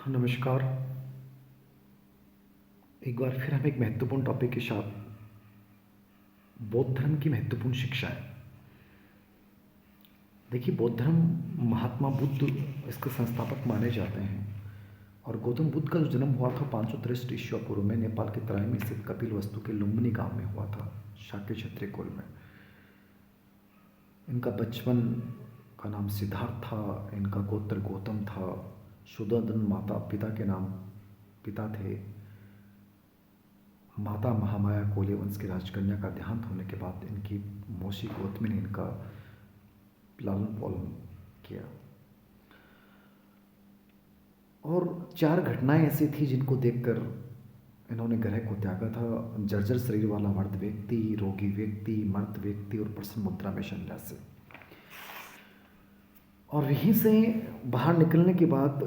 नमस्कार। एक बार फिर हम एक महत्वपूर्ण टॉपिक के साथ बौद्ध धर्म की महत्वपूर्ण शिक्षाएं। देखिए, बौद्ध धर्म महात्मा बुद्ध इसके संस्थापक माने जाते हैं और गौतम बुद्ध का जो जन्म हुआ था 563 ईस्वी पूर्व में नेपाल के तराई में स्थित कपिल वस्तु के लुम्बिनी गांव में हुआ था, शाक्य क्षत्रिय कुल में। इनका बचपन का नाम सिद्धार्थ था, इनका गोत्र गौतम था। शुद्धोधन माता पिता के नाम पिता थे। माता महामाया कोल्य वंश की राजकन्या का देहांत होने के बाद इनकी मौसी गौतमी ने इनका लालन पालन किया। और 4 घटनाएं ऐसी थी जिनको देखकर इन्होंने ग्रह को त्यागा था। जर्जर शरीर वाला मर्द व्यक्ति, रोगी व्यक्ति, मर्द व्यक्ति और प्रसन्न मुद्रा में सन्यासी। और यहीं से बाहर निकलने के बाद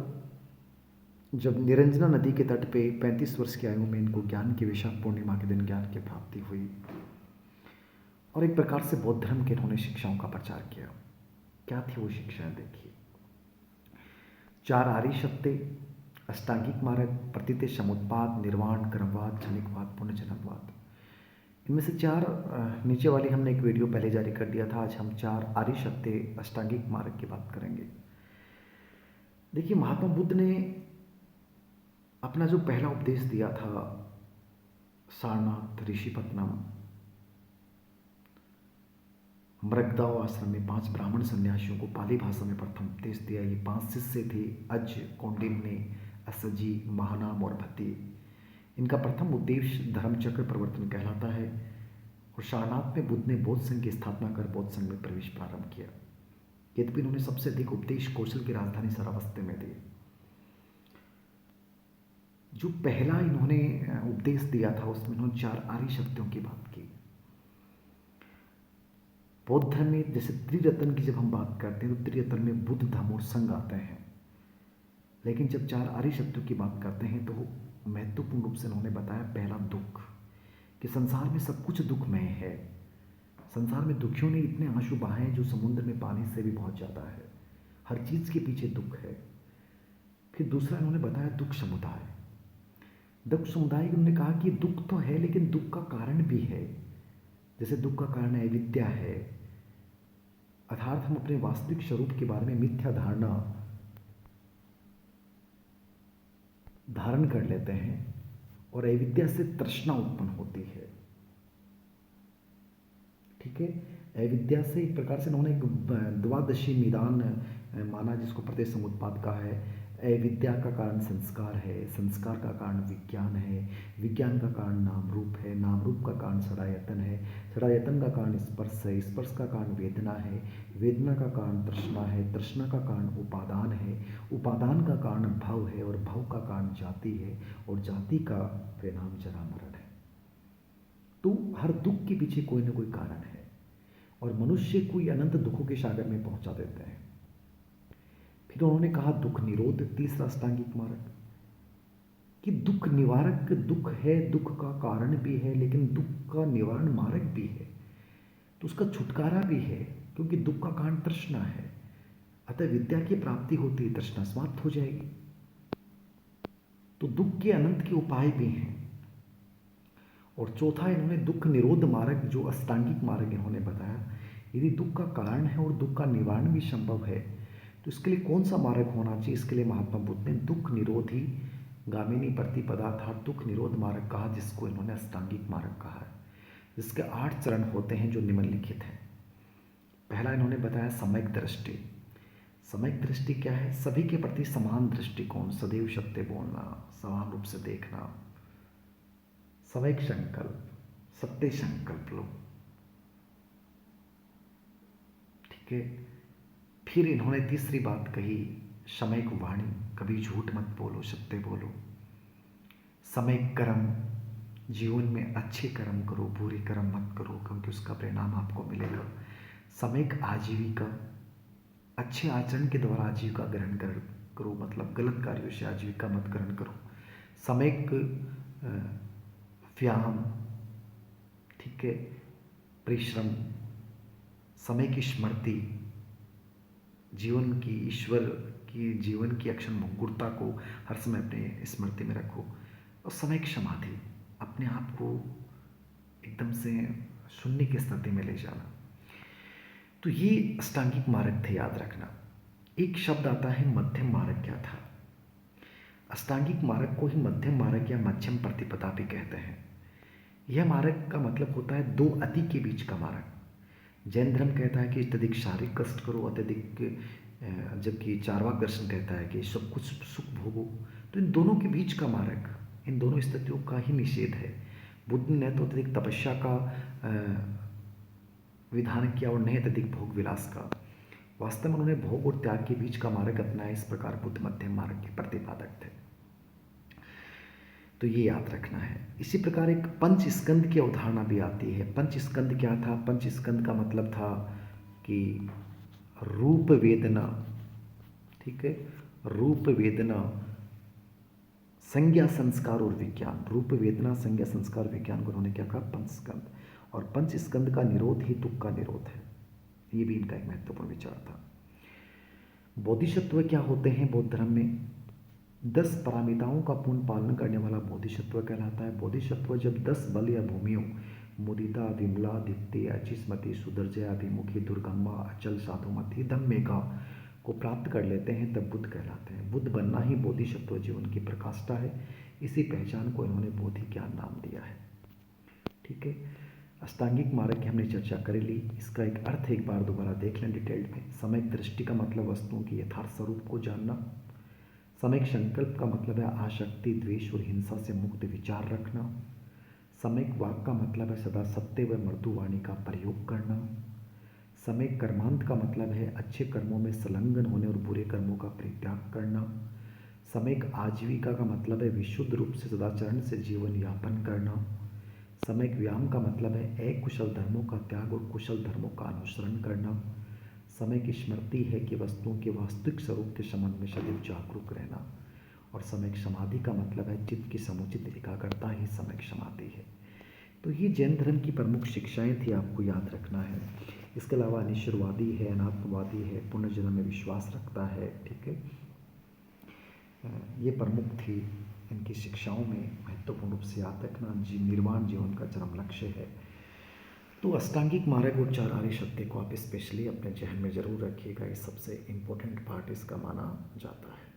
जब निरंजना नदी के तट पे 35 वर्ष की आयु में इनको ज्ञान की वैशाख पूर्णिमा के दिन ज्ञान की प्राप्ति हुई और एक प्रकार से बौद्ध धर्म के इन्होंने शिक्षाओं का प्रचार किया। क्या थी वो शिक्षाएं? देखिए, 4 आर्य सत्य, अष्टांगिक मार्ग, प्रतिते समुत्पाद, निर्वाण, कर्मवाद, क्षणिकवाद, पुनर्जन्मवाद। इनमें से 4 नीचे वाली हमने एक वीडियो पहले जारी कर दिया था। आज हम 4 आर्य सत्य अष्टांगिक मार्ग की बात करेंगे। देखिए, महात्मा बुद्ध ने अपना जो पहला उपदेश दिया था सारनाथ, ऋषिपत्नम, मृगदाव आश्रम में 5 ब्राह्मण सन्यासियों को पाली भाषा में प्रथम उपदेश दिया। ये 5 शिष्य थे, अज, कौंडिन्य, असजी, महानाम और भत्ती। इनका प्रथम उपदेश धर्मचक्र प्रवर्तन कहलाता है और सारनाथ में बुद्ध ने बौद्ध संघ की स्थापना कर बौद्ध संघ में प्रवेश प्रारंभ किया। यद्यपि इन्होंने सबसे अधिक उपदेश कौशल की राजधानी सरावस्ती में दिए। जो पहला इन्होंने उपदेश दिया था उसमें इन्होंने 4 आर्य सत्यों की बात की। बौद्ध धर्म में जैसे त्रिरत्न की जब हम बात करते हैं तो त्रिरत्न में बुद्ध, धम्म और संघ आते हैं, लेकिन जब 4 आर्य सत्यों की बात करते हैं तो महत्वपूर्ण रूप से उन्होंने बताया पहला दुख, कि संसार में सब कुछ दुखमय है। संसार में दुखियों ने इतने आंसू बहाए हैं जो समुद्र में पानी से भी बहुत ज़्यादा है। हर चीज़ के पीछे दुख है। फिर दूसरा इन्होंने बताया दुख समुदाय। दुख समुदाय उन्होंने कहा कि दुख तो है लेकिन दुख का कारण भी है। जैसे दुख का कारण अविद्या है, अर्थात हम अपने वास्तविक स्वरूप के बारे में मिथ्या धारणा धारण कर लेते हैं और अविद्या से तृष्णा उत्पन्न होती है। ठीक है, अविद्या से एक प्रकार से उन्होंने द्वादशी निदान माना, जिसको प्रत्यय समुत्पाद कहा है। अविद्या का कारण संस्कार है, संस्कार का कारण विज्ञान है, विज्ञान का कारण नाम रूप है, नाम रूप का कारण षडायतन है, षडायतन का कारण स्पर्श है, स्पर्श का कारण वेदना है, वेदना का कारण तृष्णा है, तृष्णा का कारण उपादान है, उपादान का कारण भव है और भव का कारण जाति है और जाति का परिणाम जरा मरण है। तो हर दुख के पीछे कोई ना कोई कारण है और मनुष्य को ये अनंत दुखों के सागर में पहुंचा देते हैं। फिर उन्होंने कहा दुख निरोध, तीसरा अष्टांगिक मार्ग, कि दुख निवारक दुख है, दुख का कारण भी है लेकिन दुख का निवारण मार्ग भी है, तो उसका छुटकारा भी है, क्योंकि दुख का कारण तृष्णा है। अतः विद्या की प्राप्ति होती है, तृष्णा समाप्त हो जाएगी। तो दुख के अनंत के उपाय भी हैं। और चौथा इन्होंने दुख निरोध मार्ग, जो अष्टांगिक मार्ग इन्होंने बताया, यदि दुख का कारण है और दुख का निवारण भी संभव है तो इसके लिए कौन सा मार्ग होना चाहिए? इसके लिए महात्मा बुद्ध ने दुख निरोधी गामिनी प्रतिपदा अर्थात दुख निरोध मार्ग कहा, जिसको इन्होंने अष्टांगिक मार्ग कहा है, जिसके 8 चरण होते हैं जो निम्नलिखित हैं। पहला इन्होंने बताया सम्यक दृष्टि। सम्यक दृष्टि क्या है? सभी के प्रति समान दृष्टिकोण, सदैव सत्य बोलना, समान रूप से देखना, सम्यक संकल्प, सत्य संकल्प लो। ठीक है। फिर इन्होंने तीसरी बात कही, सम्यक वाणी, कभी झूठ मत बोलो, सत्य बोलो। सम्यक कर्म, जीवन में अच्छे कर्म करो, बुरे कर्म मत करो क्योंकि उसका परिणाम आपको मिलेगा। सम्यक आजीविका, अच्छे आचरण के द्वारा आजीविका ग्रहण करो, मतलब गलत कार्यों से आजीविका मत ग्रहण करो। सम्यक व्यायाम, ठीक है, परिश्रम, समय की स्मृति, जीवन की ईश्वर कि जीवन की अक्षर मुग्धता को हर समय अपने स्मृति में रखो। और समय की समाधि, अपने आप को एकदम से शून्य की स्थिति में ले जाना। तो ये अष्टांगिक मार्ग थे, याद रखना। एक शब्द आता है मध्यम मार्ग। क्या था? अष्टांगिक मार्ग को ही मध्यम मार्ग या मध्यम प्रतिपदा भी कहते हैं। यह मार्ग का मतलब होता है दो अति के बीच का मार्ग। जैन धर्म कहता है कि अत्यधिक शारीरिक कष्ट करो, अत्यधिक, जबकि चार्वाक दर्शन कहता है कि सब कुछ सुख भोगो। तो इन दोनों के बीच का मार्ग, इन दोनों स्थितियों का ही निषेध है। बुद्ध ने तो अत्यधिक तपस्या का विधान किया और नहीं अत्यधिक भोग विलास का। वास्तव में उन्होंने भोग और त्याग के बीच का मार्ग अपनाया। इस प्रकार बुद्ध मध्यम मार्ग के प्रतिपादक थे। तो ये याद रखना है। इसी प्रकार एक पंच स्कंद की अवधारणा भी आती है। पंच स्कंद क्या था? पंच स्कंद का मतलब था कि रूप वेदना, ठीक है, रूप वेदना, संज्ञा, संस्कार और विज्ञान। रूप वेदना, संज्ञा, संस्कार, विज्ञान को उन्होंने क्या कहा? पंच स्कंद। और पंच स्कंद का निरोध ही दुख का निरोध है। ये भी इनका एक महत्वपूर्ण विचार था। बोधिसत्व क्या होते हैं बौद्ध धर्म में? 10 पारमिताओं का पूर्ण पालन करने वाला बोधिसत्व कहलाता है। बोधिसत्व जब 10 बल या भूमियों, मुदिता, विमला, दित्य, अचिस्मति, सुदर्जया, अभिमुखी, दुर्गम्मा, अचल, साधुमती, धम्मेका को प्राप्त कर लेते हैं, तब बुद्ध कहलाते हैं। बुद्ध बनना ही बोधिसत्व जीवन की प्रकाष्ठा है। इसी पहचान को इन्होंने बोधि ज्ञान नाम दिया है। ठीक है, अष्टांगिक मार्ग की हमने चर्चा कर ली। इसका एक अर्थ एक बार दोबारा देख लें डिटेल्ड में। समयिक दृष्टि का मतलब वस्तुओं के यथार्थ स्वरूप को जानना। समयिक संकल्प का मतलब है आसक्ति, द्वेष और हिंसा से मुक्त विचार रखना। समयिक वाक का मतलब है सदा सत्य व मृदु वाणी का प्रयोग करना। समयिक कर्मांत का मतलब है अच्छे कर्मों में संलग्न होने और बुरे कर्मों का परित्याग करना। समयिक आजीविका का मतलब है विशुद्ध रूप से सदाचरण से जीवन यापन करना। समयिक व्यायाम का मतलब है अकुशल धर्मों का त्याग और कुशल धर्मों का अनुसरण करना। समय की स्मृति है कि वस्तुओं के वास्तविक स्वरूप के संबंध में सदैव जागरूक रहना। और समयिक समाधि का मतलब है चित्त की समुचित एकाग्रता ही समयिक समाधि है। तो ये जैन धर्म की प्रमुख शिक्षाएं थी, आपको याद रखना है। इसके अलावा अनिश्वरवादी है, अनात्मवादी है, पुनर्जन्म में विश्वास रखता है। ठीक है, ये प्रमुख थी इनकी शिक्षाओं में। महत्वपूर्ण रूप से याद रखना, निर्वाण जीवन का चरम लक्ष्य है। तो अष्टांगिक मार्ग और 4 आर्य सत्य को आप स्पेशली अपने जहन में जरूर रखिएगा। ये सबसे इम्पोर्टेंट पार्ट इसका माना जाता है।